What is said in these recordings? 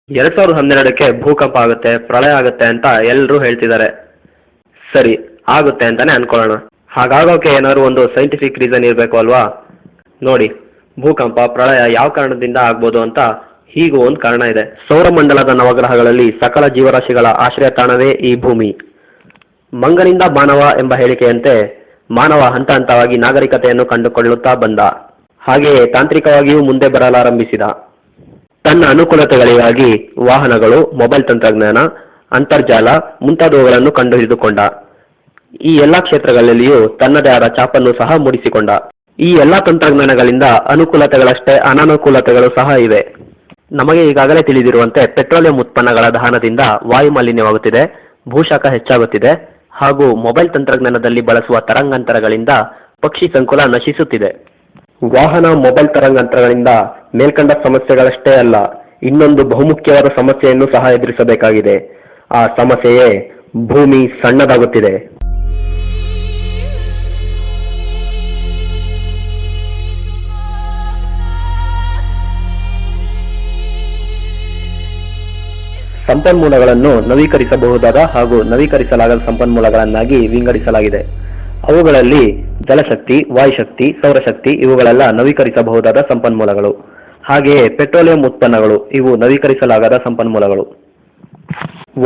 2012ಕ್ಕೆ ಭೂಕಂಪ ಆಗುತ್ತೆ, ಪ್ರಳಯ ಆಗುತ್ತೆ ಅಂತ ಎಲ್ಲರೂ ಹೇಳ್ತಿದ್ದಾರೆ. ಸರಿ, ಆಗುತ್ತೆ ಅಂತಾನೆ ಅನ್ಕೊಳ್ಳೋಣ. ಹಾಗಾಗೋಕೆ ಏನಾದ್ರು ಒಂದು ಸೈಂಟಿಫಿಕ್ ರೀಸನ್ ಇರಬೇಕು ಅಲ್ವಾ? ನೋಡಿ, ಭೂಕಂಪ ಪ್ರಳಯ ಯಾವ ಕಾರಣದಿಂದ ಆಗ್ಬೋದು ಅಂತ ಹೀಗೂ ಒಂದು ಕಾರಣ ಇದೆ. ಸೌರಮಂಡಲದ ನವಗ್ರಹಗಳಲ್ಲಿ ಸಕಲ ಜೀವರಾಶಿಗಳ ಆಶ್ರಯ ತಾಣವೇ ಈ ಭೂಮಿ. ಮಂಗನಿಂದ ಮಾನವ ಎಂಬ ಹೇಳಿಕೆಯಂತೆ ಮಾನವ ಹಂತ ಹಂತವಾಗಿ ನಾಗರಿಕತೆಯನ್ನು ಕಂಡುಕೊಳ್ಳುತ್ತಾ ಬಂದ. ಹಾಗೆಯೇ ತಾಂತ್ರಿಕವಾಗಿಯೂ ಮುಂದೆ ಬರಲಾರಂಭಿಸಿದ. ತನ್ನ ಅನುಕೂಲತೆಗಳಿಗಾಗಿ ವಾಹನಗಳು, ಮೊಬೈಲ್ ತಂತ್ರಜ್ಞಾನ, ಅಂತರ್ಜಾಲ ಮುಂತಾದವುಗಳನ್ನು ಕಂಡುಹಿಡಿದುಕೊಂಡ. ಈ ಎಲ್ಲ ಕ್ಷೇತ್ರಗಳಲ್ಲಿಯೂ ತನ್ನದೇ ಆದ ಛಾಪನ್ನು ಸಹ ಮೂಡಿಸಿಕೊಂಡ. ಈ ಎಲ್ಲ ತಂತ್ರಜ್ಞಾನಗಳಿಂದ ಅನುಕೂಲತೆಗಳಷ್ಟೇ ಅನಾನುಕೂಲತೆಗಳು ಸಹ ಇವೆ. ನಮಗೆ ಈಗಾಗಲೇ ತಿಳಿದಿರುವಂತೆ ಪೆಟ್ರೋಲಿಯಂ ಉತ್ಪನ್ನಗಳ ದಹನದಿಂದ ವಾಯು ಮಾಲಿನ್ಯವಾಗುತ್ತಿದೆ, ಭೂಶಾಖ ಹೆಚ್ಚಾಗುತ್ತಿದೆ, ಹಾಗೂ ಮೊಬೈಲ್ ತಂತ್ರಜ್ಞಾನದಲ್ಲಿ ಬಳಸುವ ತರಂಗಾಂತರಗಳಿಂದ ಪಕ್ಷಿ ಸಂಕುಲ ನಶಿಸುತ್ತಿದೆ. ವಾಹನ, ಮೊಬೈಲ್ ತರಂಗಾಂತರಗಳಿಂದ ಮೇಲ್ಕಂಡ ಸಮಸ್ಯೆಗಳಷ್ಟೇ ಅಲ್ಲ, ಇನ್ನೊಂದು ಬಹುಮುಖ್ಯವಾದ ಸಮಸ್ಯೆಯನ್ನು ಸಹ ಎದುರಿಸಬೇಕಾಗಿದೆ. ಆ ಸಮಸ್ಯೆಯೇ ಭೂಮಿ ಸಣ್ಣದಾಗುತ್ತಿದೆ. ಸಂಪನ್ಮೂಲಗಳನ್ನು ನವೀಕರಿಸಬಹುದಾದ ಹಾಗೂ ನವೀಕರಿಸಲಾಗದ ಸಂಪನ್ಮೂಲಗಳನ್ನಾಗಿ ವಿಂಗಡಿಸಲಾಗಿದೆ. ಅವುಗಳಲ್ಲಿ ಜಲಶಕ್ತಿ, ವಾಯುಶಕ್ತಿ, ಸೌರಶಕ್ತಿ ಇವುಗಳೆಲ್ಲ ನವೀಕರಿಸಬಹುದಾದ ಸಂಪನ್ಮೂಲಗಳು. ಹಾಗೆಯೇ ಪೆಟ್ರೋಲಿಯಂ ಉತ್ಪನ್ನಗಳು ಇವು ನವೀಕರಿಸಲಾಗದ ಸಂಪನ್ಮೂಲಗಳು.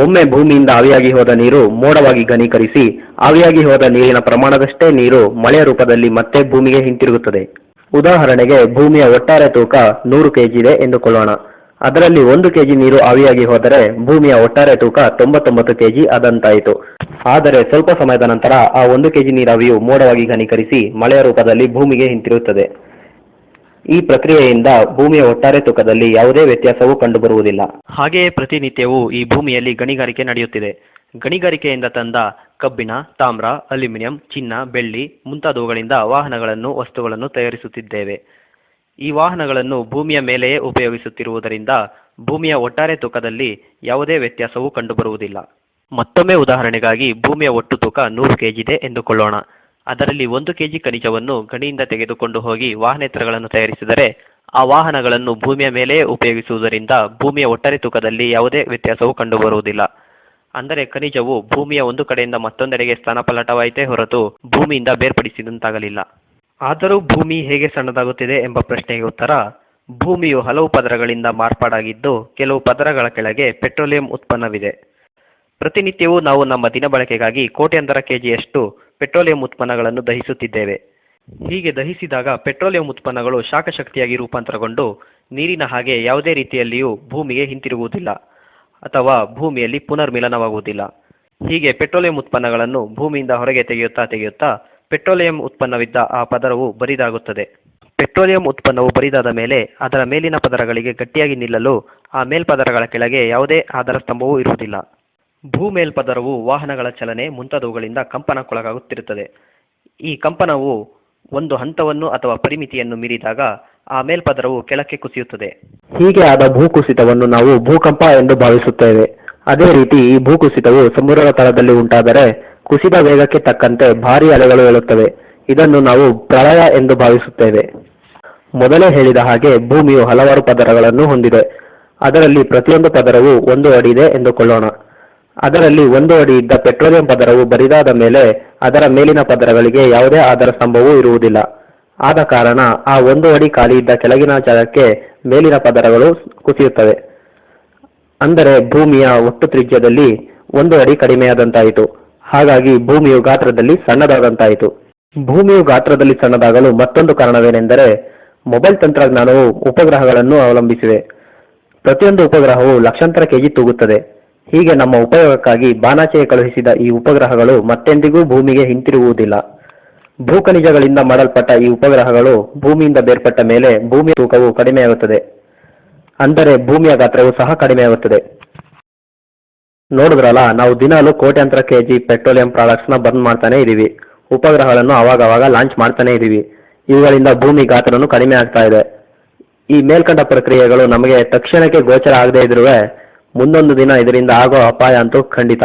ಒಮ್ಮೆ ಭೂಮಿಯಿಂದ ಆವಿಯಾಗಿ ಹೋದ ನೀರು ಮೋಡವಾಗಿ ಘನೀಕರಿಸಿ ಆವಿಯಾಗಿ ಹೋದ ನೀರಿನ ಪ್ರಮಾಣದಷ್ಟೇ ನೀರು ಮಳೆಯ ರೂಪದಲ್ಲಿ ಮತ್ತೆ ಭೂಮಿಗೆ ಹಿಂತಿರುಗುತ್ತದೆ. ಉದಾಹರಣೆಗೆ, ಭೂಮಿಯ ಒಟ್ಟಾರೆ ತೂಕ 100 kg ಇದೆ ಎಂದುಕೊಳ್ಳೋಣ. ಅದರಲ್ಲಿ 1 kg ನೀರು ಆವಿಯಾಗಿ ಹೋದರೆ ಭೂಮಿಯ ಒಟ್ಟಾರೆ ತೂಕ 99 kg ಆದಂತಾಯಿತು. ಆದರೆ ಸ್ವಲ್ಪ ಸಮಯದ ನಂತರ ಆ 1 kg ನೀರಾವಿಯು ಮೋಡವಾಗಿ ಘನೀಕರಿಸಿ ಮಳೆಯ ರೂಪದಲ್ಲಿ ಭೂಮಿಗೆ ಹಿಂತಿರುಗುತ್ತದೆ. ಈ ಪ್ರಕ್ರಿಯೆಯಿಂದ ಭೂಮಿಯ ಒಟ್ಟಾರೆ ತೂಕದಲ್ಲಿ ಯಾವುದೇ ವ್ಯತ್ಯಾಸವೂ ಕಂಡುಬರುವುದಿಲ್ಲ. ಹಾಗೆಯೇ ಪ್ರತಿನಿತ್ಯವೂ ಈ ಭೂಮಿಯಲ್ಲಿ ಗಣಿಗಾರಿಕೆ ನಡೆಯುತ್ತಿದೆ. ಗಣಿಗಾರಿಕೆಯಿಂದ ತಂದ ಕಬ್ಬಿಣ, ತಾಮ್ರ, ಅಲ್ಯೂಮಿನಿಯಂ, ಚಿನ್ನ, ಬೆಳ್ಳಿ ಮುಂತಾದವುಗಳಿಂದ ವಾಹನಗಳನ್ನು, ವಸ್ತುಗಳನ್ನು ತಯಾರಿಸುತ್ತಿದ್ದೇವೆ. ಈ ವಾಹನಗಳನ್ನು ಭೂಮಿಯ ಮೇಲೆಯೇ ಉಪಯೋಗಿಸುತ್ತಿರುವುದರಿಂದ ಭೂಮಿಯ ಒಟ್ಟಾರೆ ತೂಕದಲ್ಲಿ ಯಾವುದೇ ವ್ಯತ್ಯಾಸವೂ ಕಂಡುಬರುವುದಿಲ್ಲ. ಮತ್ತೊಮ್ಮೆ ಉದಾಹರಣೆಗಾಗಿ, ಭೂಮಿಯ ಒಟ್ಟು ತೂಕ 100 kg ಇದೆ ಎಂದುಕೊಳ್ಳೋಣ. ಅದರಲ್ಲಿ 1 kg ಖನಿಜವನ್ನು ಗಣಿಯಿಂದ ತೆಗೆದುಕೊಂಡು ಹೋಗಿ ವಾಹನೇತರಗಳನ್ನು ತಯಾರಿಸಿದರೆ ಆ ವಾಹನಗಳನ್ನು ಭೂಮಿಯ ಮೇಲೆಯೇ ಉಪಯೋಗಿಸುವುದರಿಂದ ಭೂಮಿಯ ಒಟ್ಟಾರೆ ತೂಕದಲ್ಲಿ ಯಾವುದೇ ವ್ಯತ್ಯಾಸವೂ ಕಂಡುಬರುವುದಿಲ್ಲ. ಅಂದರೆ ಖನಿಜವು ಭೂಮಿಯ ಒಂದು ಕಡೆಯಿಂದ ಮತ್ತೊಂದೆಡೆಗೆ ಸ್ಥಾನಪಲ್ಲಟವಾಯಿತೇ ಹೊರತು ಭೂಮಿಯಿಂದ ಬೇರ್ಪಡಿಸಿದಂತಾಗಲಿಲ್ಲ. ಆದರೂ ಭೂಮಿ ಹೇಗೆ ಸಣ್ಣದಾಗುತ್ತಿದೆ ಎಂಬ ಪ್ರಶ್ನೆಗೆ ಉತ್ತರ, ಭೂಮಿಯು ಹಲವು ಪದರಗಳಿಂದ ಮಾರ್ಪಾಡಾಗಿದ್ದು ಕೆಲವು ಪದರಗಳ ಕೆಳಗೆ ಪೆಟ್ರೋಲಿಯಂ ಉತ್ಪನ್ನವಿದೆ. ಪ್ರತಿನಿತ್ಯವೂ ನಾವು ನಮ್ಮ ದಿನಬಳಕೆಗಾಗಿ ಕೋಟ್ಯಾಂತರ kgಯಷ್ಟು ಪೆಟ್ರೋಲಿಯಂ ಉತ್ಪನ್ನಗಳನ್ನು ದಹಿಸುತ್ತಿದ್ದೇವೆ. ಹೀಗೆ ದಹಿಸಿದಾಗ ಪೆಟ್ರೋಲಿಯಂ ಉತ್ಪನ್ನಗಳು ಶಾಖಶಕ್ತಿಯಾಗಿ ರೂಪಾಂತರಗೊಂಡು ನೀರಿನ ಹಾಗೆ ಯಾವುದೇ ರೀತಿಯಲ್ಲಿಯೂ ಭೂಮಿಗೆ ಹಿಂತಿರುಗುವುದಿಲ್ಲ ಅಥವಾ ಭೂಮಿಯಲ್ಲಿ ಪುನರ್ಮಿಲನವಾಗುವುದಿಲ್ಲ. ಹೀಗೆ ಪೆಟ್ರೋಲಿಯಂ ಉತ್ಪನ್ನಗಳನ್ನು ಭೂಮಿಯಿಂದ ಹೊರಗೆ ತೆಗೆಯುತ್ತಾ ಪೆಟ್ರೋಲಿಯಂ ಉತ್ಪನ್ನವಿದ್ದ ಆ ಪದರವು ಬರಿದಾಗುತ್ತದೆ. ಪೆಟ್ರೋಲಿಯಂ ಉತ್ಪನ್ನವು ಬರಿದಾದ ಮೇಲೆ ಅದರ ಮೇಲಿನ ಪದರಗಳಿಗೆ ಗಟ್ಟಿಯಾಗಿ ನಿಲ್ಲಲು ಆ ಮೇಲ್ಪದರಗಳ ಕೆಳಗೆ ಯಾವುದೇ ಆಧಾರ ಸ್ತಂಭವೂ ಇರುವುದಿಲ್ಲ. ಭೂಮೇಲ್ಪದರವು ವಾಹನಗಳ ಚಲನೆ ಮುಂತಾದವುಗಳಿಂದ ಕಂಪನಕ್ಕೊಳಗಾಗುತ್ತಿರುತ್ತದೆ. ಈ ಕಂಪನವು ಒಂದು ಹಂತವನ್ನು ಅಥವಾ ಪರಿಮಿತಿಯನ್ನು ಮೀರಿದಾಗ ಆ ಮೇಲ್ಪದರವು ಕೆಳಕ್ಕೆ ಕುಸಿಯುತ್ತದೆ. ಹೀಗೆ ಆದ ಭೂಕುಸಿತವನ್ನು ನಾವು ಭೂಕಂಪ ಎಂದು ಭಾವಿಸುತ್ತೇವೆ. ಅದೇ ರೀತಿ ಈ ಭೂಕುಸಿತವು ಸಮುದ್ರದ ತಳದಲ್ಲಿ ಉಂಟಾದರೆ ಕುಸಿದ ವೇಗಕ್ಕೆ ತಕ್ಕಂತೆ ಭಾರೀ ಅಲೆಗಳು ಏಳುತ್ತವೆ. ಇದನ್ನು ನಾವು ಪ್ರಳಯ ಎಂದು ಭಾವಿಸುತ್ತೇವೆ. ಮೊದಲೇ ಹೇಳಿದ ಹಾಗೆ ಭೂಮಿಯು ಹಲವಾರು ಪದರಗಳನ್ನು ಹೊಂದಿದೆ. ಅದರಲ್ಲಿ ಪ್ರತಿಯೊಂದು ಪದರವು 1 ಅಡಿ ಇದೆ ಎಂದುಕೊಳ್ಳೋಣ. ಅದರಲ್ಲಿ 1 ಅಡಿ ಇದ್ದ ಪೆಟ್ರೋಲಿಯಂ ಪದರವು ಬರಿದಾದ ಮೇಲೆ ಅದರ ಮೇಲಿನ ಪದರಗಳಿಗೆ ಯಾವುದೇ ಆಧಾರ ಸ್ತಂಭವೂ ಇರುವುದಿಲ್ಲ. ಆದ ಕಾರಣ ಆ 1 ಅಡಿ ಖಾಲಿ ಇದ್ದ ಕೆಳಗಿನ ಜಾಗಕ್ಕೆ ಮೇಲಿನ ಪದರಗಳು ಕುಸಿಯುತ್ತವೆ. ಅಂದರೆ ಭೂಮಿಯ ಒಟ್ಟು ತ್ರಿಜ್ಯದಲ್ಲಿ 1 ಅಡಿ ಕಡಿಮೆಯಾದಂತಾಯಿತು. ಹಾಗಾಗಿ ಭೂಮಿಯು ಗಾತ್ರದಲ್ಲಿ ಸಣ್ಣದಾದಂತಾಯಿತು. ಭೂಮಿಯು ಗಾತ್ರದಲ್ಲಿ ಸಣ್ಣದಾಗಲು ಮತ್ತೊಂದು ಕಾರಣವೇನೆಂದರೆ, ಮೊಬೈಲ್ ತಂತ್ರಜ್ಞಾನವು ಉಪಗ್ರಹಗಳನ್ನು ಅವಲಂಬಿಸಿವೆ. ಪ್ರತಿಯೊಂದು ಉಪಗ್ರಹವು ಲಕ್ಷಾಂತರ kg ತೂಗುತ್ತದೆ. ಹೀಗೆ ನಮ್ಮ ಉಪಯೋಗಕ್ಕಾಗಿ ಬಾನಾಚೆಗೆ ಕಳುಹಿಸಿದ ಈ ಉಪಗ್ರಹಗಳು ಮತ್ತೆಂದಿಗೂ ಭೂಮಿಗೆ ಹಿಂತಿರುಗುವುದಿಲ್ಲ. ಭೂಖನಿಜಗಳಿಂದ ಮಾಡಲ್ಪಟ್ಟ ಈ ಉಪಗ್ರಹಗಳು ಭೂಮಿಯಿಂದ ಬೇರ್ಪಟ್ಟ ಮೇಲೆ ಭೂಮಿಯ ತೂಕವು ಕಡಿಮೆಯಾಗುತ್ತದೆ. ಅಂದರೆ ಭೂಮಿಯ ಗಾತ್ರವು ಸಹ ಕಡಿಮೆಯಾಗುತ್ತದೆ. ನೋಡಿದ್ರಲ್ಲ, ನಾವು ದಿನಾಲು ಕೋಟ್ಯಾಂತರ kg ಪೆಟ್ರೋಲಿಯಂ ಪ್ರಾಡಕ್ಟ್ಸ್ನ ಬರ್ನ್ ಮಾಡ್ತಾನೆ ಇದ್ದೀವಿ. ಉಪಗ್ರಹಗಳನ್ನು ಆವಾಗವಾಗ ಲಾಂಚ್ ಮಾಡ್ತಾನೆ ಇದ್ದೀವಿ. ಇವುಗಳಿಂದ ಭೂಮಿ ಗಾತ್ರನೂ ಕಡಿಮೆ ಆಗ್ತಾ ಇದೆ. ಈ ಮೇಲ್ಕಂಡ ಪ್ರಕ್ರಿಯೆಗಳು ನಮಗೆ ತಕ್ಷಣಕ್ಕೆ ಗೋಚರ ಆಗದೇ ಇದ್ರೂ ಮುಂದೊಂದು ದಿನ ಇದರಿಂದ ಆಗೋ ಅಪಾಯ ಅಂತೂ ಖಂಡಿತ.